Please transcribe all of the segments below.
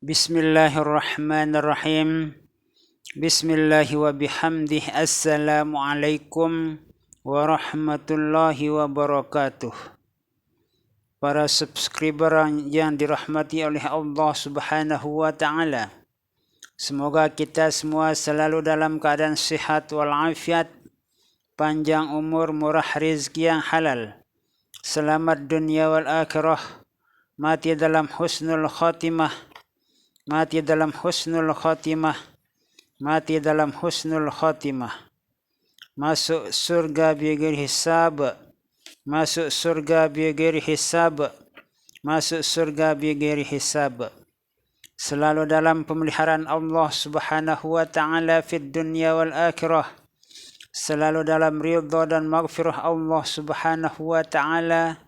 Bismillahirrahmanirrahim. Bismillahi wa bihamdih. Assalamualaikum warahmatullahi wabarakatuh. Para subscriber yang dirahmati oleh Allah Subhanahu wa ta'ala. Semoga kita semua selalu dalam keadaan sihat walafiat, panjang umur, murah rezeki yang halal, selamat dunia wal akhirah, mati dalam husnul khatimah, mati dalam husnul khatimah, mati dalam husnul khatimah, masuk surga bighairi hisab, masuk surga bighairi hisab, masuk surga bighairi hisab, selalu dalam pemeliharaan Allah Subhanahu wa ta'ala fid dunya wal akhirah, selalu dalam ridha dan maghfirah Allah Subhanahu wa ta'ala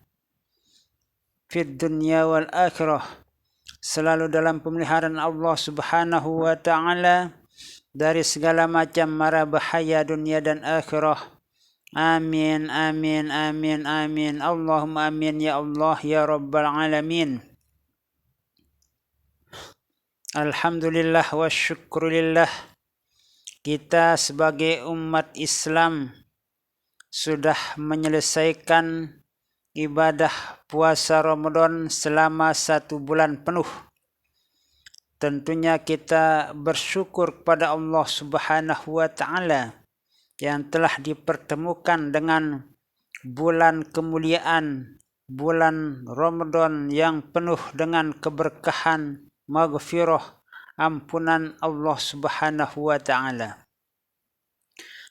fid dunya wal akhirah, selalu dalam pemeliharaan Allah Subhanahu wa ta'ala dari segala macam mara bahaya dunia dan akhirah. Amin, amin, amin, amin. Allahumma amin ya Allah ya Rabbal Alamin. Alhamdulillah wa syukurillah. Kita sebagai umat Islam sudah menyelesaikan ibadah puasa Ramadan selama 1 bulan penuh. Tentunya kita bersyukur kepada Allah Subhanahu wa ta'ala yang telah dipertemukan dengan bulan kemuliaan, bulan Ramadan yang penuh dengan keberkahan, maghfirah, ampunan Allah Subhanahu wa ta'ala.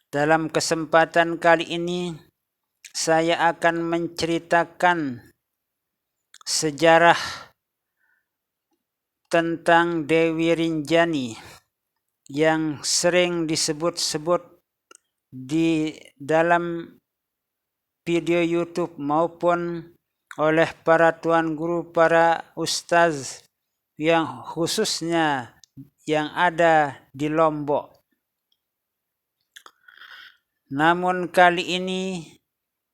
Dalam kesempatan kali ini saya akan menceritakan sejarah tentang Dewi Rinjani yang sering disebut-sebut di dalam video YouTube maupun oleh para tuan guru, para ustaz yang khususnya yang ada di Lombok. Namun kali ini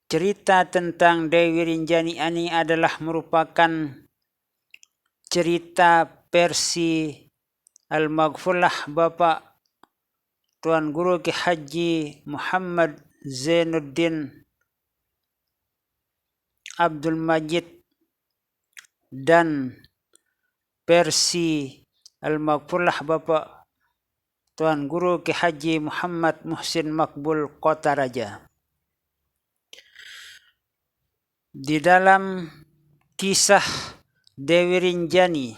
cerita tentang Dewi Rinjani ini adalah merupakan cerita versi Al-Maghfurlah Bapak Tuan Guru Ki Haji Muhammad Zainuddin Abdul Majid dan versi Al-Maghfurlah Bapak Tuan Guru Ki Haji Muhammad Muhsin Makbul Kota Raja. Di dalam kisah Dewi Rinjani,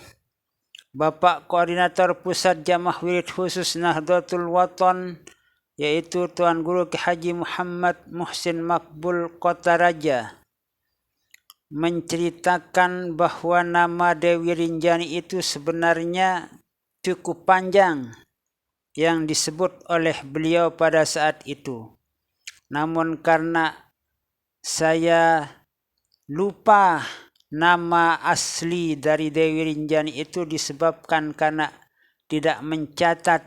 Bapak Koordinator Pusat Jamaah Wirid Khusus Nahdlatul Watan, yaitu Tuan Guru Ki Haji Muhammad Muhsin Makbul Kota Raja, menceritakan bahwa nama Dewi Rinjani itu sebenarnya cukup panjang yang disebut oleh beliau pada saat itu. Namun karena saya lupa nama asli dari Dewi Rinjani itu disebabkan karena tidak mencatat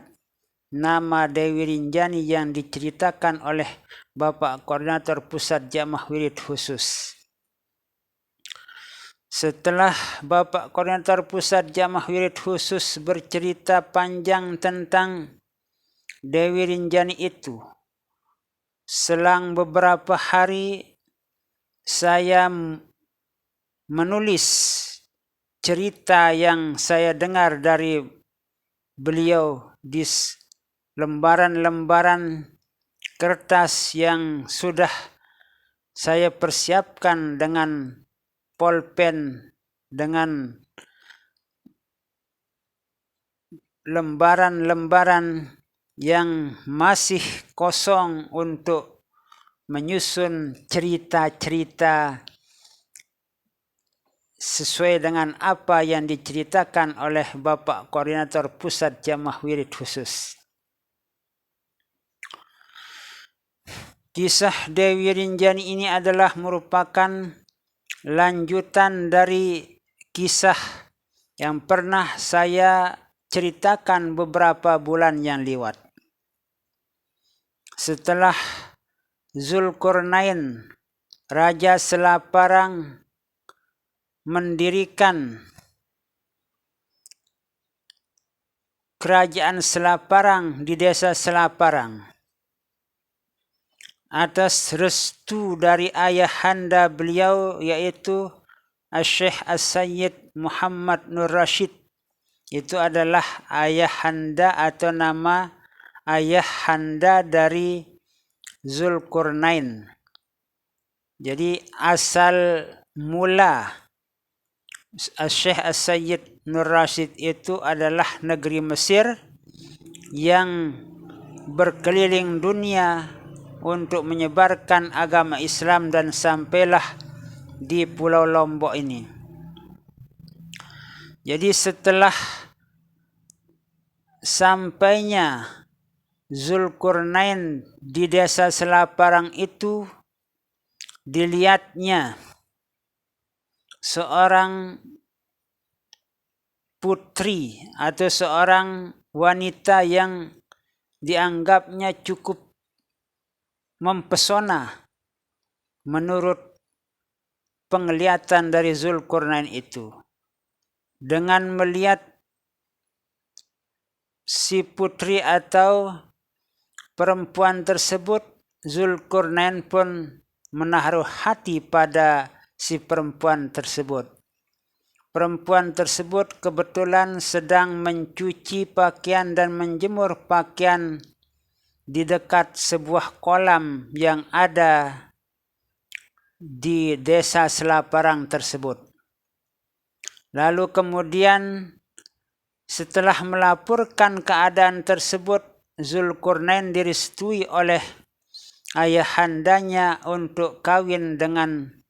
nama Dewi Rinjani yang diceritakan oleh Bapak Koordinator Pusat Jamaah Wirid Khusus. Setelah Bapak Koordinator Pusat Jamaah Wirid Khusus bercerita panjang tentang Dewi Rinjani itu, selang beberapa hari saya menulis cerita yang saya dengar dari beliau di lembaran-lembaran kertas yang sudah saya persiapkan dengan pulpen, dengan lembaran-lembaran yang masih kosong untuk menyusun cerita-cerita sesuai dengan apa yang diceritakan oleh Bapak Koordinator Pusat Jamaah Wirid Khusus. Kisah Dewi Rinjani ini adalah merupakan lanjutan dari kisah yang pernah saya ceritakan beberapa bulan yang lewat. Setelah Zulkarnain, Raja Selaparang, mendirikan kerajaan Selaparang di desa Selaparang. Atas restu dari ayahanda beliau yaitu Syekh As-Sayyid Muhammad Nur Rashid. Itu adalah ayahanda atau nama ayahanda dari Zulkarnain. Jadi asal mula Syekh As-Sayyid Nur Rashid itu adalah negeri Mesir yang berkeliling dunia untuk menyebarkan agama Islam dan sampailah di Pulau Lombok ini. Jadi setelah sampainya Zulkarnain di desa Selaparang itu, dilihatnya seorang putri atau seorang wanita yang dianggapnya cukup mempesona menurut penglihatan dari Zulkarnain itu. Dengan melihat si putri atau perempuan tersebut, Zulkarnain pun menaruh hati pada si perempuan tersebut. Perempuan tersebut kebetulan sedang mencuci pakaian dan menjemur pakaian di dekat sebuah kolam yang ada di desa Selaparang tersebut. Lalu kemudian setelah melaporkan keadaan tersebut, Zulkarnain direstui oleh ayahandanya untuk kawin dengan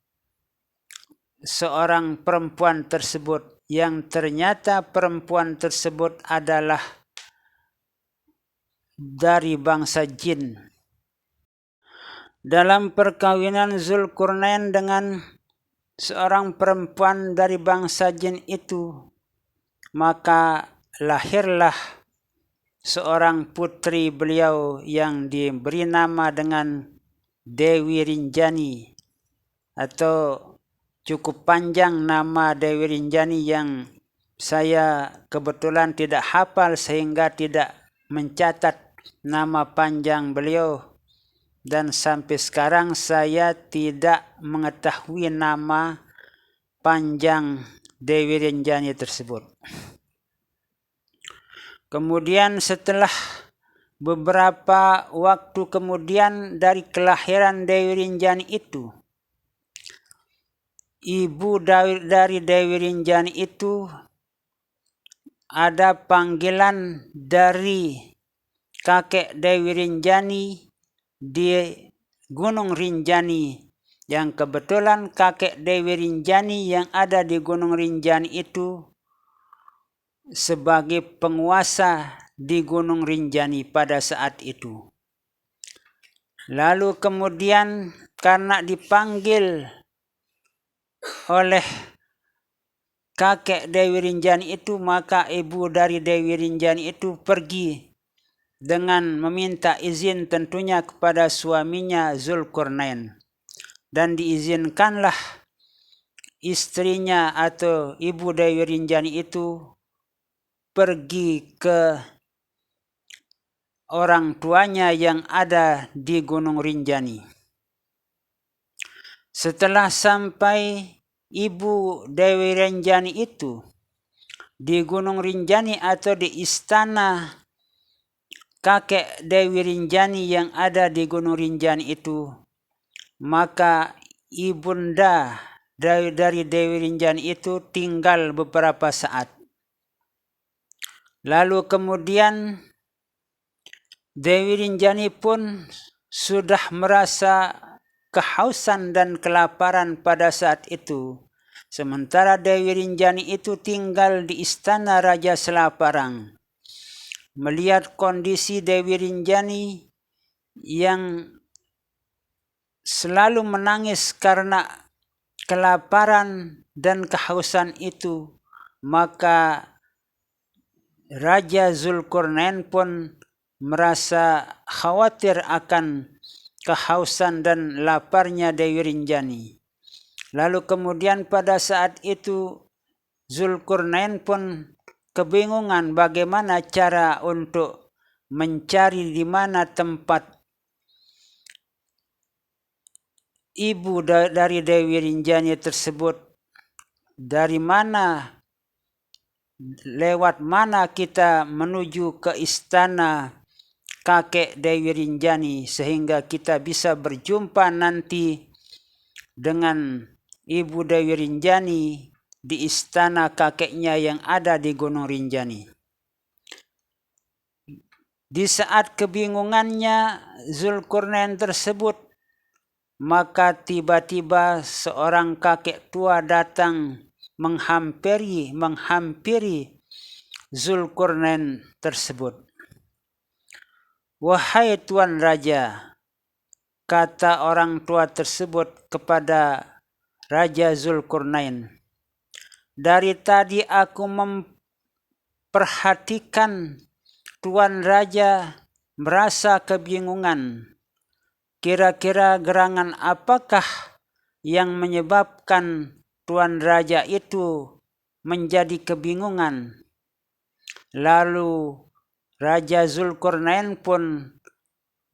seorang perempuan tersebut, yang ternyata perempuan tersebut adalah dari bangsa jin. Dalam perkawinan Zulkarnain dengan seorang perempuan dari bangsa jin itu, maka lahirlah seorang putri beliau yang diberi nama dengan Dewi Rinjani, atau cukup panjang nama Dewi Rinjani yang saya kebetulan tidak hafal sehingga tidak mencatat nama panjang beliau, dan sampai sekarang saya tidak mengetahui nama panjang Dewi Rinjani tersebut. Kemudian setelah beberapa waktu kemudian dari kelahiran Dewi Rinjani itu, ibu dari Dewi Rinjani itu ada panggilan dari kakek Dewi Rinjani di Gunung Rinjani, yang kebetulan kakek Dewi Rinjani yang ada di Gunung Rinjani itu sebagai penguasa di Gunung Rinjani pada saat itu. Lalu kemudian karena dipanggil oleh kakek Dewi Rinjani itu, maka ibu dari Dewi Rinjani itu pergi dengan meminta izin tentunya kepada suaminya Zulkarnain, dan diizinkanlah istrinya atau ibu Dewi Rinjani itu pergi ke orang tuanya yang ada di Gunung Rinjani. Setelah sampai ibu Dewi Rinjani itu di Gunung Rinjani atau di istana kakek Dewi Rinjani yang ada di Gunung Rinjani itu, maka ibunda dari Dewi Rinjani itu tinggal beberapa saat. Lalu kemudian Dewi Rinjani pun sudah merasa kehausan dan kelaparan pada saat itu. Sementara Dewi Rinjani itu tinggal di istana Raja Selaparang. Melihat kondisi Dewi Rinjani yang selalu menangis karena kelaparan dan kehausan itu, maka Raja Zulkarnain pun merasa khawatir akan kehausan dan laparnya Dewi Rinjani. Lalu kemudian pada saat itu Zulkarnain pun kebingungan bagaimana cara untuk mencari di mana tempat ibu dari Dewi Rinjani tersebut, dari mana, lewat mana kita menuju ke istana kakek Dewi Rinjani sehingga kita bisa berjumpa nanti dengan Ibu Dewi Rinjani di istana kakeknya yang ada di Gunung Rinjani. Di saat kebingungannya Zulkarnain tersebut, maka tiba-tiba seorang kakek tua datang menghampiri Zulkarnain tersebut. "Wahai Tuan Raja," kata orang tua tersebut kepada Raja Zulkarnain, "dari tadi aku memperhatikan Tuan Raja merasa kebingungan. Kira-kira gerangan apakah yang menyebabkan Tuan Raja itu menjadi kebingungan?" Lalu Raja Zulkarnain pun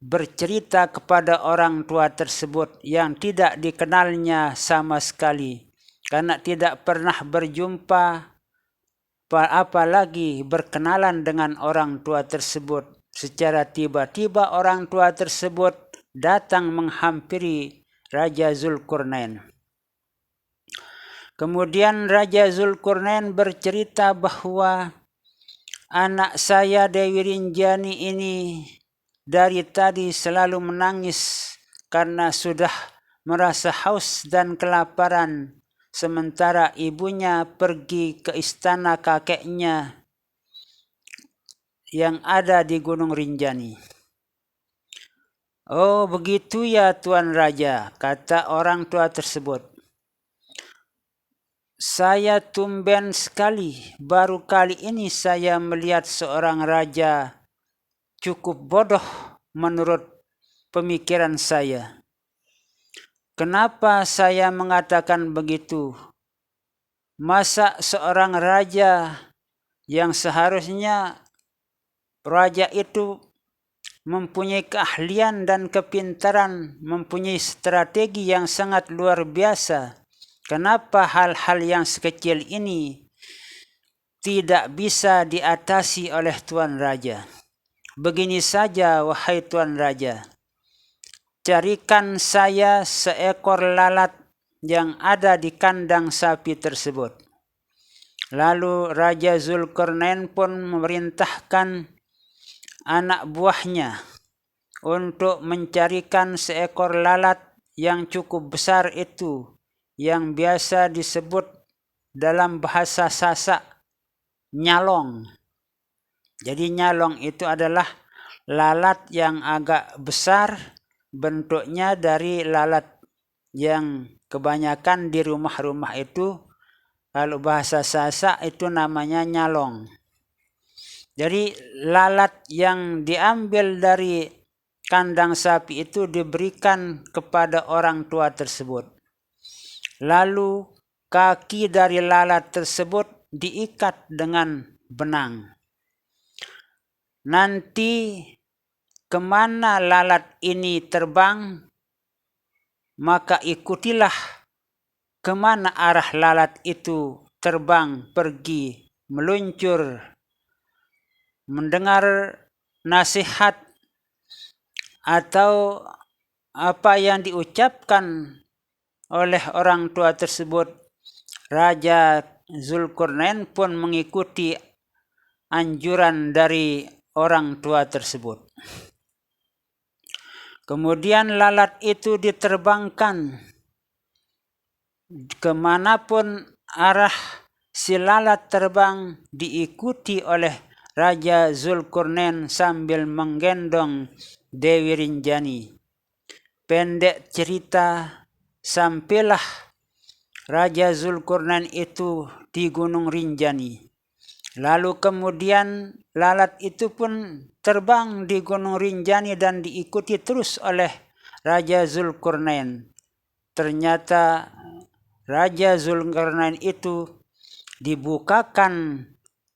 bercerita kepada orang tua tersebut yang tidak dikenalnya sama sekali, karena tidak pernah berjumpa apalagi berkenalan dengan orang tua tersebut. Secara tiba-tiba orang tua tersebut datang menghampiri Raja Zulkarnain. Kemudian Raja Zulkarnain bercerita bahwa anak saya Dewi Rinjani ini dari tadi selalu menangis karena sudah merasa haus dan kelaparan, sementara ibunya pergi ke istana kakeknya yang ada di Gunung Rinjani. "Oh begitu ya Tuan Raja," kata orang tua tersebut. "Saya tumben sekali, baru kali ini saya melihat seorang raja cukup bodoh menurut pemikiran saya." "Kenapa saya mengatakan begitu? Masa seorang raja yang seharusnya raja itu mempunyai keahlian dan kepintaran, mempunyai strategi yang sangat luar biasa, kenapa hal-hal yang sekecil ini tidak bisa diatasi oleh Tuan Raja? Begini saja wahai Tuan Raja, carikan saya seekor lalat yang ada di kandang sapi tersebut." Lalu Raja Zulkarnain pun memerintahkan anak buahnya untuk mencarikan seekor lalat yang cukup besar itu, yang biasa disebut dalam bahasa Sasak nyalong. Jadi nyalong itu adalah lalat yang agak besar, bentuknya dari lalat yang kebanyakan di rumah-rumah itu, kalau bahasa Sasak itu namanya nyalong. Jadi lalat yang diambil dari kandang sapi itu diberikan kepada orang tua tersebut. Lalu kaki dari lalat tersebut diikat dengan benang. Nanti kemana lalat ini terbang, maka ikutilah kemana arah lalat itu terbang, pergi, meluncur, mendengar nasihat atau apa yang diucapkan oleh orang tua tersebut. Raja Zulkarnain pun mengikuti anjuran dari orang tua tersebut. Kemudian lalat itu diterbangkan kemanapun arah si lalat terbang, diikuti oleh Raja Zulkarnain sambil menggendong Dewi Rinjani. Pendek cerita, sampailah Raja Zulkarnain itu di Gunung Rinjani. Lalu kemudian lalat itu pun terbang di Gunung Rinjani dan diikuti terus oleh Raja Zulkarnain. Ternyata Raja Zulkarnain itu dibukakan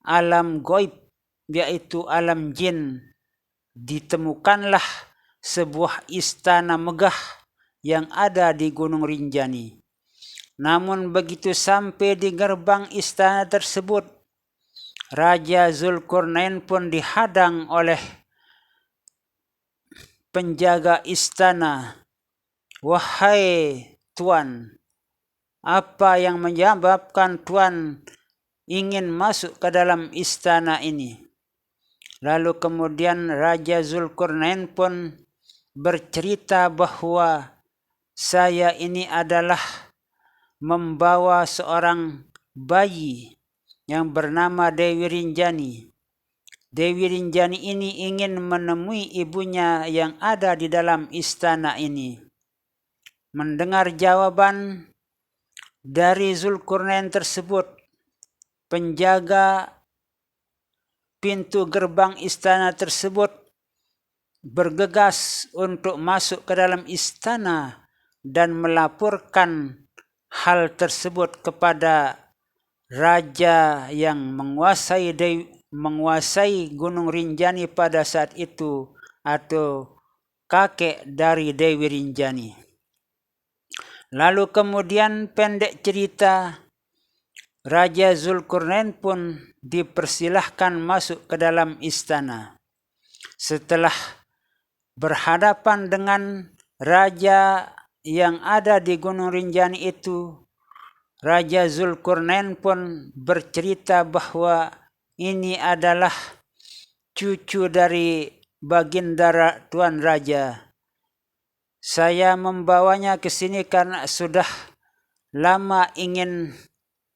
alam goib, yaitu alam jin, ditemukanlah sebuah istana megah yang ada di Gunung Rinjani. Namun begitu sampai di gerbang istana tersebut, Raja Zulkarnain pun dihadang oleh penjaga istana. Wahai Tuan, apa yang menyebabkan Tuan ingin masuk ke dalam istana ini? Lalu kemudian Raja Zulkarnain pun bercerita bahwa saya ini adalah membawa seorang bayi yang bernama Dewi Rinjani. Dewi Rinjani ini ingin menemui ibunya yang ada di dalam istana ini. Mendengar jawaban dari Zulkarnain tersebut, penjaga pintu gerbang istana tersebut bergegas untuk masuk ke dalam istana dan melaporkan hal tersebut kepada raja yang menguasai Gunung Rinjani pada saat itu, atau kakek dari Dewi Rinjani. Lalu kemudian pendek cerita, Raja Zulkarnain pun dipersilahkan masuk ke dalam istana. Setelah berhadapan dengan raja yang ada di Gunung Rinjani itu, Raja Zulkarnain pun bercerita bahwa ini adalah cucu dari baginda Tuan Raja. Saya membawanya ke sini karena sudah lama ingin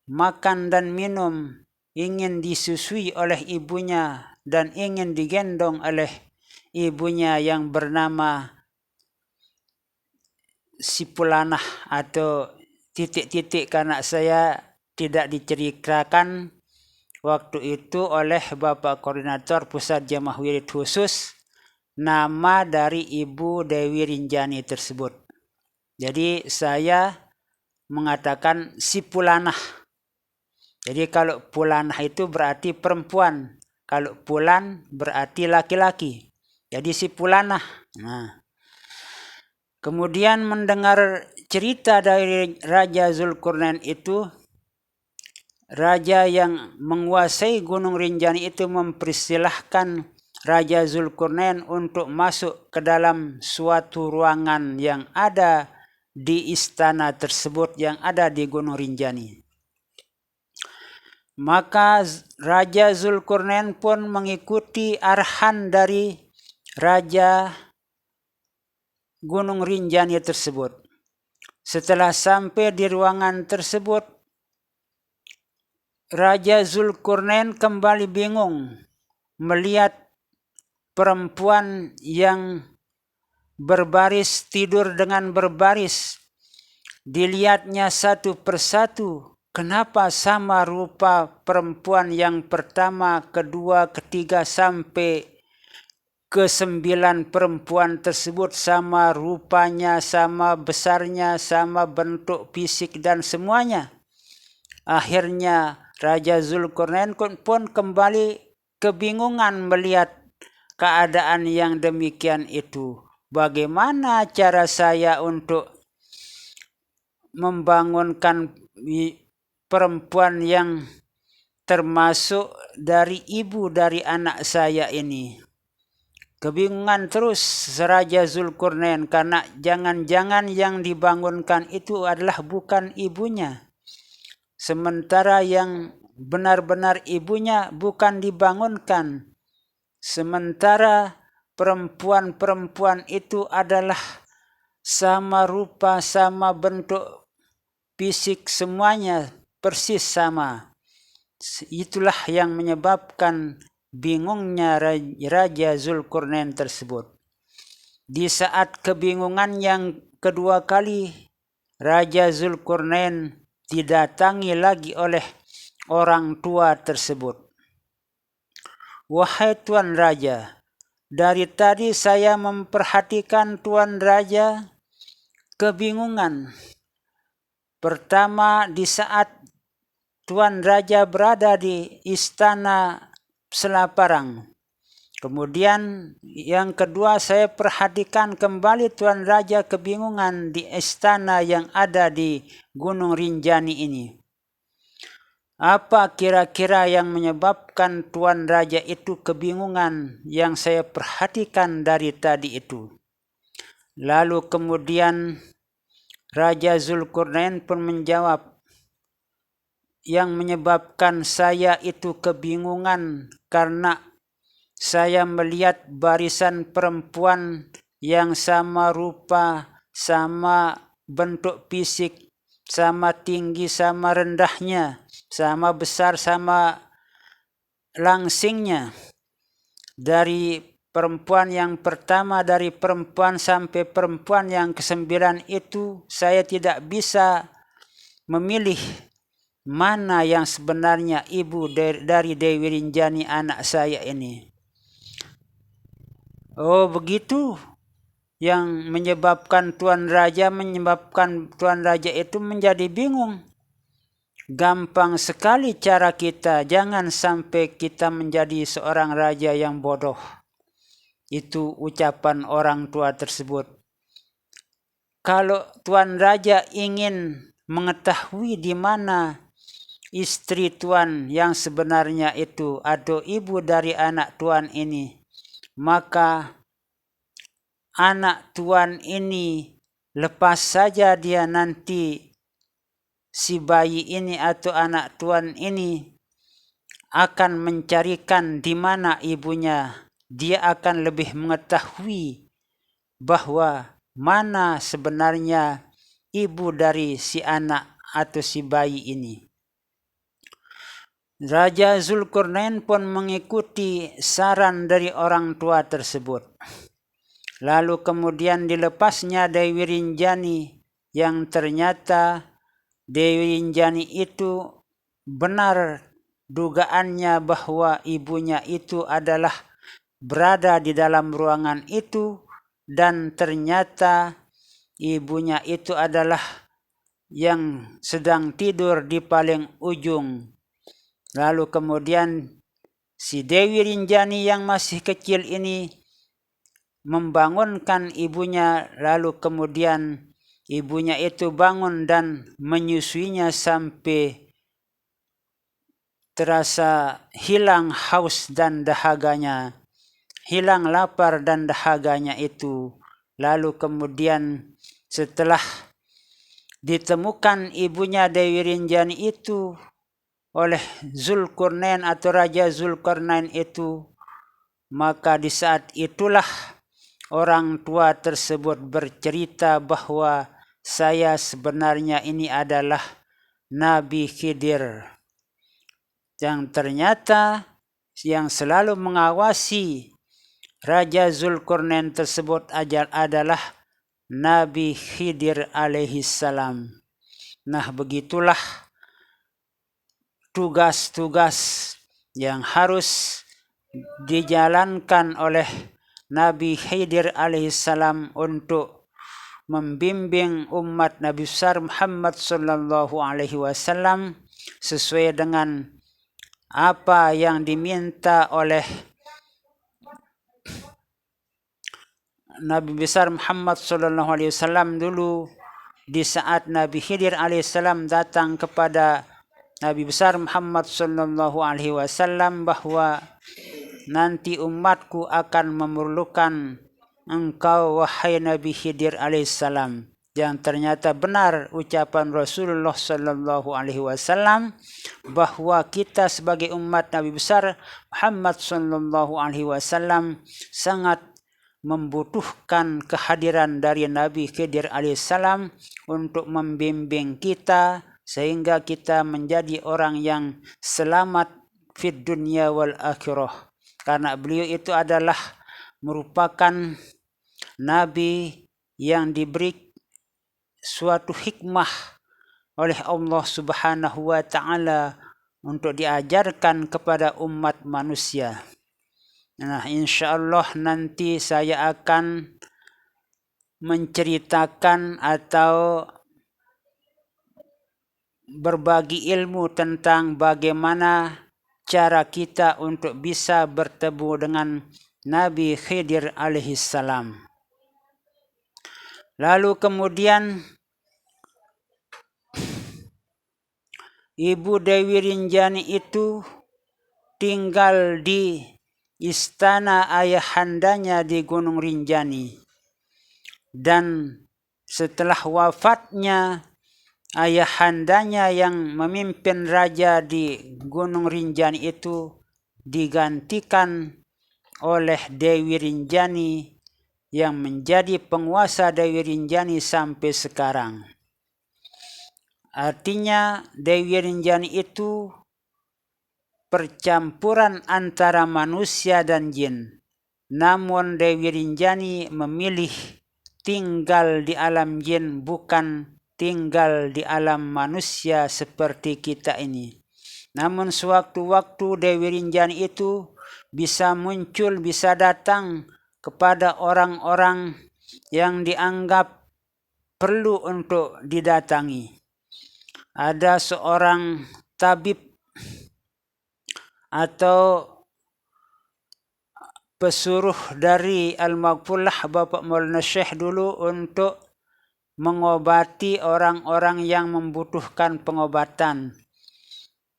makan dan minum, ingin disusui oleh ibunya dan ingin digendong oleh ibunya yang bernama Sipulanah atau titik-titik, karena saya tidak diceritakan waktu itu oleh Bapak Koordinator Pusat Jamaah Wirid Khusus nama dari Ibu Dewi Rinjani tersebut. Jadi saya mengatakan Sipulanah. Jadi kalau Pulanah itu berarti perempuan, kalau Pulan berarti laki-laki. Jadi Sipulanah. Nah, kemudian mendengar cerita dari Raja Zulkarnain itu, raja yang menguasai Gunung Rinjani itu mempersilahkan Raja Zulkarnain untuk masuk ke dalam suatu ruangan yang ada di istana tersebut yang ada di Gunung Rinjani. Maka Raja Zulkarnain pun mengikuti arahan dari Raja Gunung Rinjani tersebut. Setelah sampai di ruangan tersebut, Raja Zulkarnain kembali bingung melihat perempuan yang berbaris, tidur dengan berbaris. Dilihatnya satu persatu, kenapa sama rupa perempuan yang pertama, kedua, ketiga, sampai ke-9 perempuan tersebut sama rupanya, sama besarnya, sama bentuk fisik dan semuanya. Akhirnya Raja Zulkarnain pun kembali kebingungan melihat keadaan yang demikian itu. Bagaimana cara saya untuk membangunkan perempuan yang termasuk dari ibu dari anak saya ini? Kebingungan terus Raja Zulkarnain karena jangan-jangan yang dibangunkan itu adalah bukan ibunya. Sementara yang benar-benar ibunya bukan dibangunkan. Sementara perempuan-perempuan itu adalah sama rupa, sama bentuk fisik, semuanya persis sama. Itulah yang menyebabkan bingungnya Raja Zulkarnain tersebut. Di saat kebingungan yang kedua kali, Raja Zulkarnain didatangi lagi oleh orang tua tersebut. Wahai Tuan Raja, dari tadi saya memperhatikan Tuan Raja kebingungan. Pertama, di saat Tuan Raja berada di istana Selaparang. Kemudian yang kedua, saya perhatikan kembali Tuan Raja kebingungan di istana yang ada di Gunung Rinjani ini. Apa kira-kira yang menyebabkan Tuan Raja itu kebingungan yang saya perhatikan dari tadi itu? Lalu kemudian Raja Zulkarnain pun menjawab, yang menyebabkan saya itu kebingungan karena saya melihat barisan perempuan yang sama rupa, sama bentuk fisik, sama tinggi, sama rendahnya, sama besar, sama langsingnya. Dari perempuan yang pertama, dari perempuan sampai perempuan yang ke-9 itu, saya tidak bisa memilih mana yang sebenarnya ibu dari Dewi Rinjani anak saya ini. Oh begitu, yang menyebabkan Tuan Raja itu menjadi bingung. Gampang sekali cara kita, jangan sampai kita menjadi seorang raja yang bodoh. Itu ucapan orang tua tersebut. Kalau Tuan Raja ingin mengetahui di mana istri Tuan yang sebenarnya itu atau ibu dari anak Tuan ini, maka anak Tuan ini lepas saja dia nanti si bayi ini atau anak Tuan ini akan mencarikan di mana ibunya. Dia akan lebih mengetahui bahwa mana sebenarnya ibu dari si anak atau si bayi ini. Raja Zulkarnain pun mengikuti saran dari orang tua tersebut. Lalu kemudian dilepasnya Dewi Rinjani, yang ternyata Dewi Rinjani itu benar dugaannya bahwa ibunya itu adalah berada di dalam ruangan itu, dan ternyata ibunya itu adalah yang sedang tidur di paling ujung. Lalu kemudian si Dewi Rinjani yang masih kecil ini membangunkan ibunya, lalu kemudian ibunya itu bangun dan menyusuinya sampai terasa hilang haus dan dahaganya, hilang lapar dan dahaganya itu. Lalu kemudian setelah ditemukan ibunya Dewi Rinjani itu oleh Zulkarnain atau Raja Zulkarnain itu, maka di saat itulah orang tua tersebut bercerita bahwa saya sebenarnya ini adalah Nabi Khidir, yang ternyata yang selalu mengawasi Raja Zulkarnain tersebut adalah Nabi Khidir alaihissalam. Nah, begitulah tugas-tugas yang harus dijalankan oleh Nabi Khidir alaihissalam untuk membimbing umat Nabi besar Muhammad sallallahu alaihi wasallam sesuai dengan apa yang diminta oleh Nabi besar Muhammad sallallahu alaihi wasallam dulu di saat Nabi Khidir alaihissalam datang kepada Nabi besar Muhammad sallallahu alaihi wasallam bahwa nanti umatku akan memerlukan engkau wahai Nabi Khidir alaihissalam. Yang ternyata benar ucapan Rasulullah sallallahu alaihi wasallam bahwa kita sebagai umat Nabi besar Muhammad sallallahu alaihi wasallam sangat membutuhkan kehadiran dari Nabi Khidir alaihissalam untuk membimbing kita sehingga kita menjadi orang yang selamat fid dunya wal akhirah. Karena beliau itu adalah merupakan nabi yang diberi suatu hikmah oleh Allah Subhanahu wa taala untuk diajarkan kepada umat manusia. Nah, insyaallah nanti saya akan menceritakan atau berbagi ilmu tentang bagaimana cara kita untuk bisa bertemu dengan Nabi Khidir alaihissalam. Lalu kemudian Ibu Dewi Rinjani itu tinggal di istana ayahandanya di Gunung Rinjani. Dan setelah wafatnya ayahandanya yang memimpin raja di Gunung Rinjani itu digantikan oleh Dewi Rinjani yang menjadi penguasa Dewi Rinjani sampai sekarang. Artinya Dewi Rinjani itu percampuran antara manusia dan jin. Namun Dewi Rinjani memilih tinggal di alam jin, bukan tinggal di alam manusia seperti kita ini. Namun sewaktu-waktu Dewi Rinjani itu bisa muncul, bisa datang kepada orang-orang yang dianggap perlu untuk didatangi. Ada seorang tabib atau pesuruh dari Al-Maghfurlah Bapak Maulana Syekh dulu untuk mengobati orang-orang yang membutuhkan pengobatan.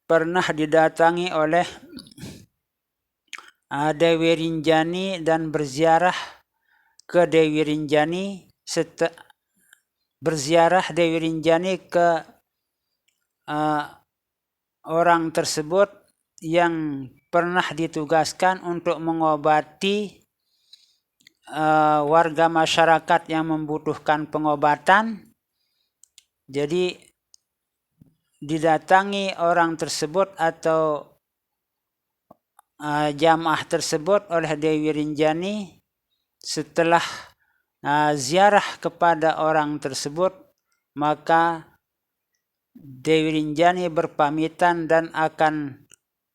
Pernah didatangi oleh Dewi Rinjani dan berziarah ke Dewi Rinjani. Berziarah Dewi Rinjani ke orang tersebut yang pernah ditugaskan untuk mengobati warga masyarakat yang membutuhkan pengobatan. Jadi didatangi orang tersebut atau jamaah tersebut oleh Dewi Rinjani. Setelah ziarah kepada orang tersebut, maka Dewi Rinjani berpamitan dan akan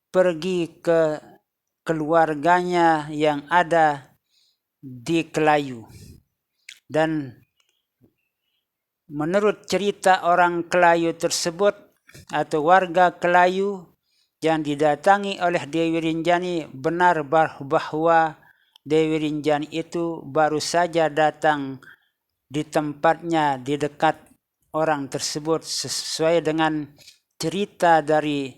pergi ke keluarganya yang ada di Kelayu. Dan menurut cerita orang Kelayu tersebut atau warga Kelayu yang didatangi oleh Dewi Rinjani, benar bahwa Dewi Rinjani itu baru saja datang di tempatnya di dekat orang tersebut sesuai dengan cerita dari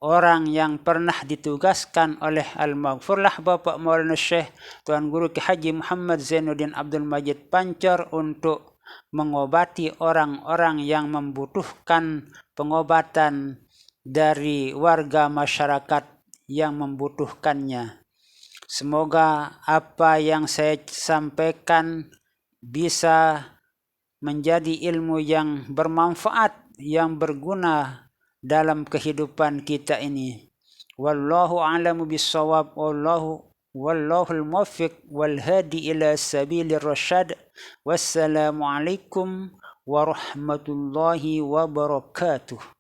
orang yang pernah ditugaskan oleh Al-Maghfurlah Bapak Maulana Syekh Tuan Guru Ki Haji Muhammad Zainuddin Abdul Majid Pancor untuk mengobati orang-orang yang membutuhkan pengobatan dari warga masyarakat yang membutuhkannya. Semoga apa yang saya sampaikan bisa menjadi ilmu yang bermanfaat, yang berguna dalam kehidupan kita ini. Wallahu a'lamu bissawab, wallahul muwaffiq wal hadi ila sabilir rasyad. Wassalamualaikum warahmatullahi wabarakatuh.